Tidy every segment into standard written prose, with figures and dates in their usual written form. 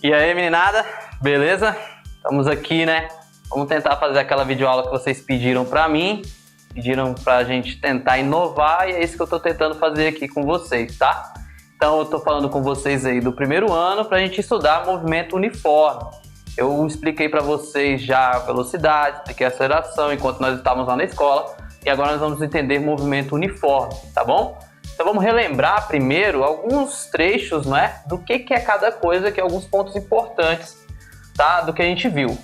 E aí, meninada? Beleza? Estamos aqui, né? Vamos tentar fazer aquela videoaula que vocês pediram pra mim. Pediram pra gente tentar inovar e é isso que eu tô tentando fazer aqui com vocês, tá? Então eu tô falando com vocês aí do primeiro ano pra gente estudar movimento uniforme. Eu expliquei pra vocês já a velocidade, expliquei a aceleração enquanto nós estávamos lá na escola. E agora nós vamos entender movimento uniforme, tá bom? Então vamos relembrar primeiro alguns trechos, né, do que é cada coisa, que é alguns pontos importantes, tá, do que a gente viu.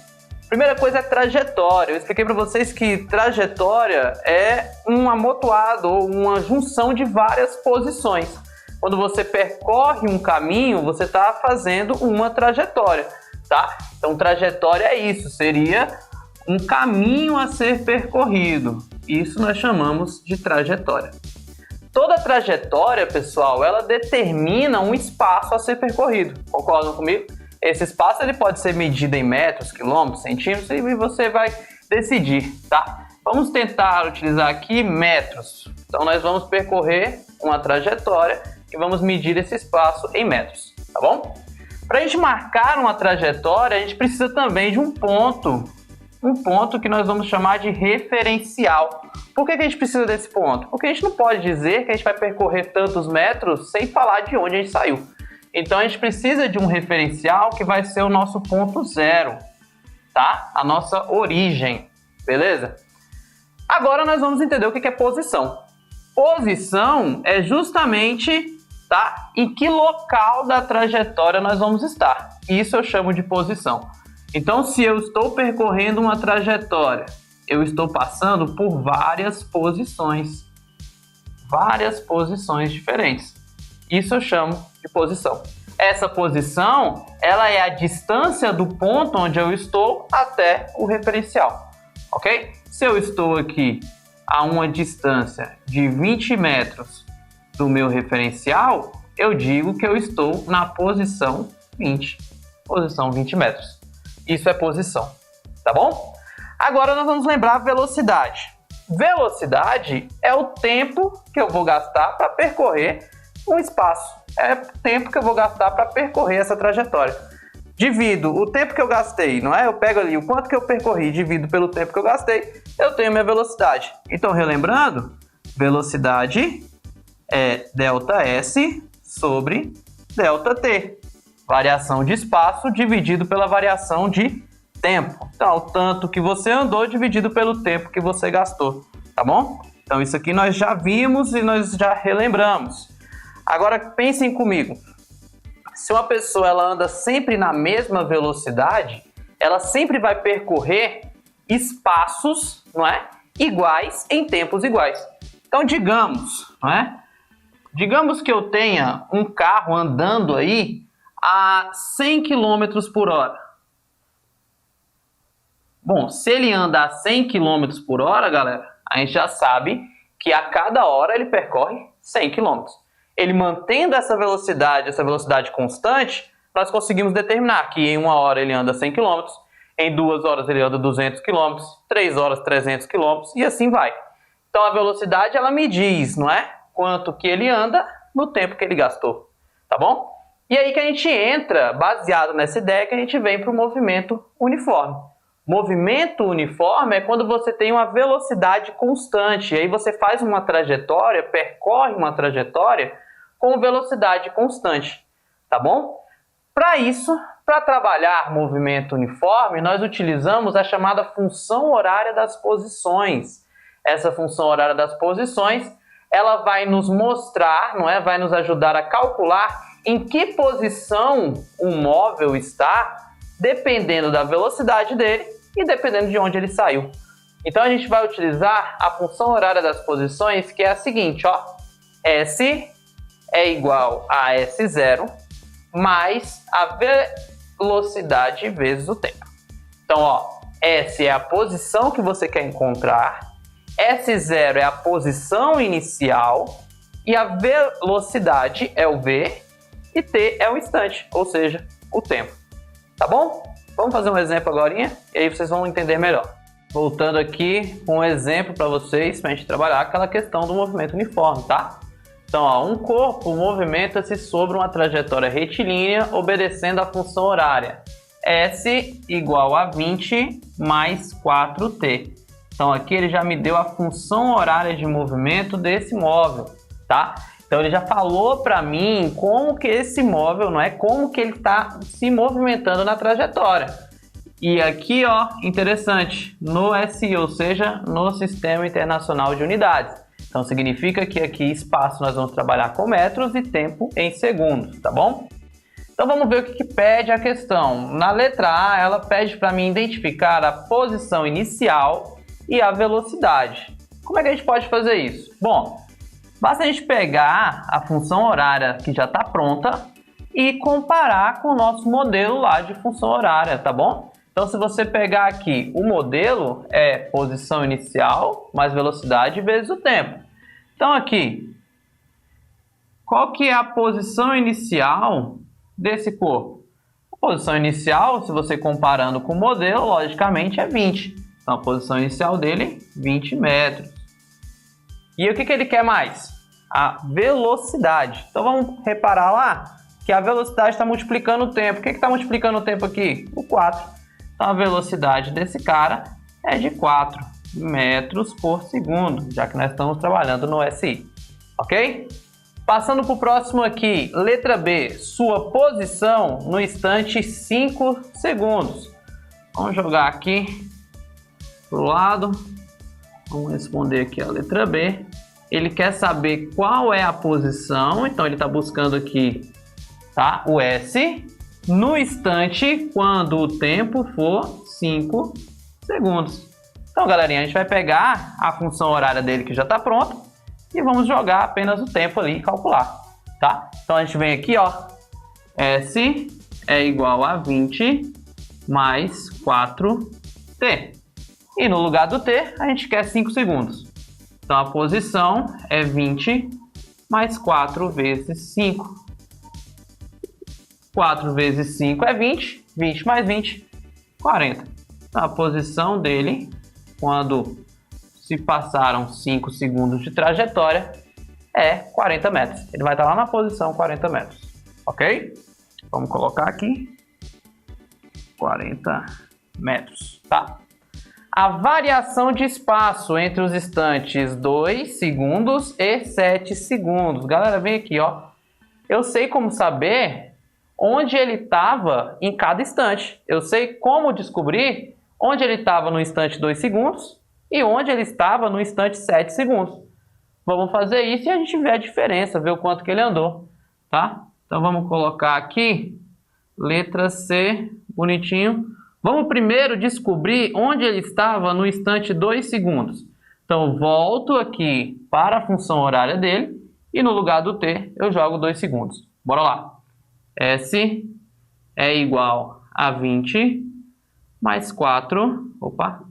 Primeira coisa é trajetória. Eu expliquei para vocês que trajetória é um amontoado ou uma junção de várias posições. Quando você percorre um caminho, você está fazendo uma trajetória, tá? Então trajetória é isso, seria um caminho a ser percorrido. Isso nós chamamos de trajetória. Toda trajetória, pessoal, ela determina um espaço a ser percorrido. Concordam comigo? Esse espaço ele pode ser medido em metros, quilômetros, centímetros e você vai decidir, tá? Vamos tentar utilizar aqui metros. Então nós vamos percorrer uma trajetória e vamos medir esse espaço em metros, tá bom? Para a gente marcar uma trajetória, a gente precisa também de um ponto que nós vamos chamar de referencial. Por que a gente precisa desse ponto? Porque a gente não pode dizer que a gente vai percorrer tantos metros sem falar de onde a gente saiu. Então a gente precisa de um referencial que vai ser o nosso ponto zero, tá? A nossa origem, beleza? Agora nós vamos entender o que é posição. Posição é justamente, tá, em que local da trajetória nós vamos estar. Isso eu chamo de posição. Então, se eu estou percorrendo uma trajetória, eu estou passando por várias posições diferentes. Isso eu chamo de posição. Essa posição, ela é a distância do ponto onde eu estou até o referencial, ok? Se eu estou aqui a uma distância de 20 metros do meu referencial, eu digo que eu estou na posição 20 metros. Isso é posição, tá bom? Agora nós vamos lembrar a velocidade. Velocidade é o tempo que eu vou gastar para percorrer um espaço. É o tempo que eu vou gastar para percorrer essa trajetória. Divido o tempo que eu gastei, não é? Eu pego ali o quanto que eu percorri, divido pelo tempo que eu gastei, eu tenho minha velocidade. Então, relembrando, velocidade é ΔS sobre ΔT. Variação de espaço dividido pela variação de tempo. Então, o tanto que você andou dividido pelo tempo que você gastou, tá bom? Então, isso aqui nós já vimos e nós já relembramos. Agora, pensem comigo. Se uma pessoa ela anda sempre na mesma velocidade, ela sempre vai percorrer espaços, não é, iguais em tempos iguais. Então, digamos, não é? Digamos que eu tenha um carro andando aí a 100 km por hora. Bom, se ele anda a 100 km por hora, galera, a gente já sabe que a cada hora ele percorre 100 km. Ele mantendo essa velocidade constante, nós conseguimos determinar que em uma hora ele anda 100 km, em 2 horas ele anda 200 km, 3 horas 300 km e assim vai. Então a velocidade ela me diz, não é? Quanto que ele anda no tempo que ele gastou, tá bom? E aí que a gente entra, baseado nessa ideia, que a gente vem para o movimento uniforme. Movimento uniforme é quando você tem uma velocidade constante. E aí você faz uma trajetória, percorre uma trajetória com velocidade constante, tá bom? Para isso, para trabalhar movimento uniforme, nós utilizamos a chamada função horária das posições. Essa função horária das posições, ela vai nos mostrar, não é? Vai nos ajudar a calcular em que posição o móvel está, dependendo da velocidade dele e dependendo de onde ele saiu. Então a gente vai utilizar a função horária das posições, que é a seguinte, ó. S é igual a S0 mais a velocidade vezes o tempo. Então, ó, S é a posição que você quer encontrar, S0 é a posição inicial e a velocidade é o V e T é o instante, ou seja, o tempo. Tá bom? Vamos fazer um exemplo agora e aí vocês vão entender melhor. Voltando aqui com um exemplo para vocês, para a gente trabalhar aquela questão do movimento uniforme, tá? Então, ó, um corpo movimenta-se sobre uma trajetória retilínea obedecendo a função horária. S igual a 20 mais 4t. Então, aqui ele já me deu a função horária de movimento desse móvel, tá? Então, ele já falou para mim como que esse móvel, não é? Como que ele está se movimentando na trajetória. E aqui, ó, interessante, no SI, ou seja, no Sistema Internacional de Unidades. Então, significa que aqui espaço nós vamos trabalhar com metros e tempo em segundos, tá bom? Então, vamos ver o que pede a questão. Na letra A, ela pede para mim identificar a posição inicial e a velocidade. Como é que a gente pode fazer isso? Bom, basta a gente pegar a função horária que já está pronta e comparar com o nosso modelo lá de função horária, tá bom? Então, se você pegar aqui, o modelo é posição inicial mais velocidade vezes o tempo. Então, aqui, qual que é a posição inicial desse corpo? A posição inicial, se você comparando com o modelo, logicamente é 20. Então, a posição inicial dele, 20 metros. E o que ele quer mais? A velocidade. Então, vamos reparar lá que a velocidade está multiplicando o tempo. O que está multiplicando o tempo aqui? O 4. Então, a velocidade desse cara é de 4 metros por segundo, já que nós estamos trabalhando no SI, ok? Passando para o próximo aqui, letra B, sua posição no instante 5 segundos. Vamos jogar aqui para o lado, vamos responder aqui a letra B. Ele quer saber qual é a posição, então ele está buscando aqui, tá? O S. No instante, quando o tempo for 5 segundos. Então, galerinha, a gente vai pegar a função horária dele que já está pronta e vamos jogar apenas o tempo ali e calcular, tá? Então, a gente vem aqui, ó, S é igual a 20 mais 4t. E no lugar do t, a gente quer 5 segundos. Então, a posição é 20 mais 4 vezes 5. 4 vezes 5 é 20, 20 mais 20, 40. Então, a posição dele, quando se passaram 5 segundos de trajetória, é 40 metros. Ele vai estar lá na posição 40 metros, ok? Vamos colocar aqui 40 metros, tá? A variação de espaço entre os instantes 2 segundos e 7 segundos. Galera, vem aqui, ó. Eu sei como saber onde ele estava em cada instante. Eu sei como descobrir onde ele estava no instante 2 segundos e onde ele estava no instante 7 segundos. Vamos fazer isso e a gente vê a diferença, ver o quanto que ele andou, tá? Então vamos colocar aqui, letra C, bonitinho. Vamos primeiro descobrir onde ele estava no instante 2 segundos. Então volto aqui para a função horária dele e no lugar do T eu jogo 2 segundos. Bora lá. S é igual a 20 mais 4, opa,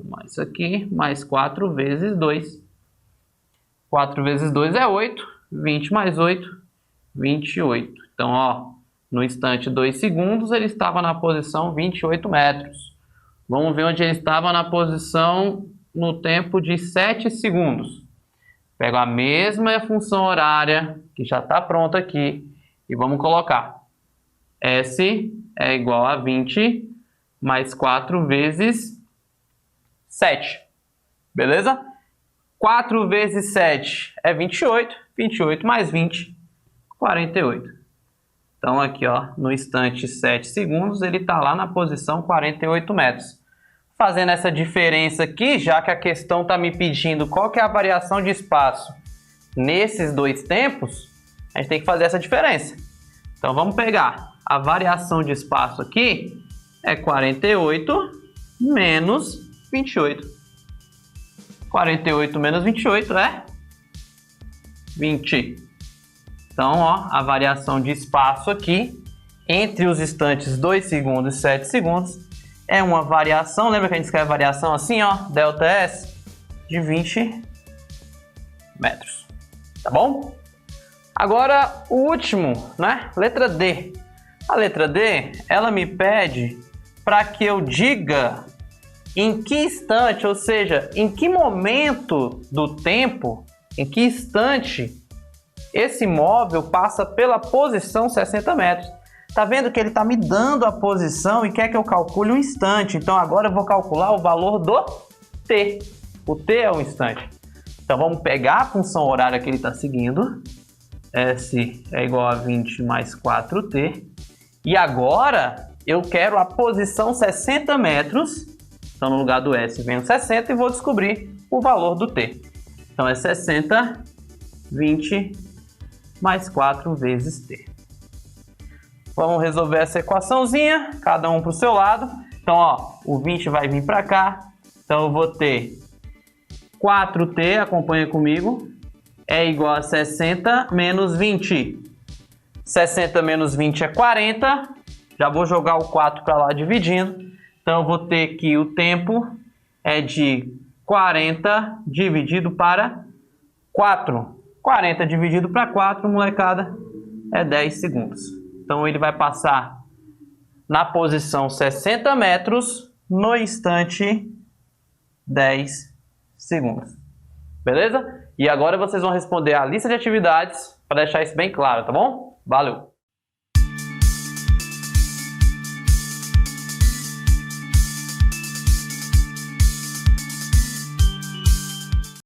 mais aqui, mais 4 vezes 2. 4 vezes 2 é 8, 20 mais 8, 28. Então, ó, no instante 2 segundos, ele estava na posição 28 metros. Vamos ver onde ele estava na posição no tempo de 7 segundos. Pego a mesma função horária, que já está pronta aqui, e vamos colocar. S é igual a 20 mais 4 vezes 7. Beleza? 4 vezes 7 é 28. 28 mais 20, 48. Então, aqui, ó, no instante 7 segundos, ele está lá na posição 48 metros. Fazendo essa diferença aqui, já que a questão está me pedindo qual que é a variação de espaço nesses dois tempos, a gente tem que fazer essa diferença. Então, vamos pegar a variação de espaço aqui, é 48 menos 28. 48 menos 28 é 20. Então, ó, a variação de espaço aqui, entre os instantes 2 segundos e 7 segundos, é uma variação, lembra que a gente escreve variação assim, ó, delta S, de 20 metros, tá bom? Agora, o último, né? Letra D. A letra D, ela me pede para que eu diga em que instante, ou seja, em que momento do tempo em que instante esse móvel passa pela posição 60 metros. Tá vendo que ele está me dando a posição e quer que eu calcule um instante. Então agora eu vou calcular o valor do t. O t é o instante. Então vamos pegar a função horária que ele está seguindo. S é igual a 20 mais 4t. E agora eu quero a posição 60 metros. Então no lugar do S vem o 60 e vou descobrir o valor do t. Então é 60, 20 mais 4 vezes t. Vamos resolver essa equaçãozinha, cada um para o seu lado. Então, ó, o 20 vai vir para cá. Então, eu vou ter 4t, acompanha comigo, é igual a 60 menos 20. 60 menos 20 é 40. Já vou jogar o 4 para lá dividindo. Então, eu vou ter que o tempo é de 40 dividido para 4. 40 dividido para 4, molecada, é 10 segundos. Então, ele vai passar na posição 60 metros no instante 10 segundos. Beleza? E agora vocês vão responder a lista de atividades para deixar isso bem claro, tá bom? Valeu!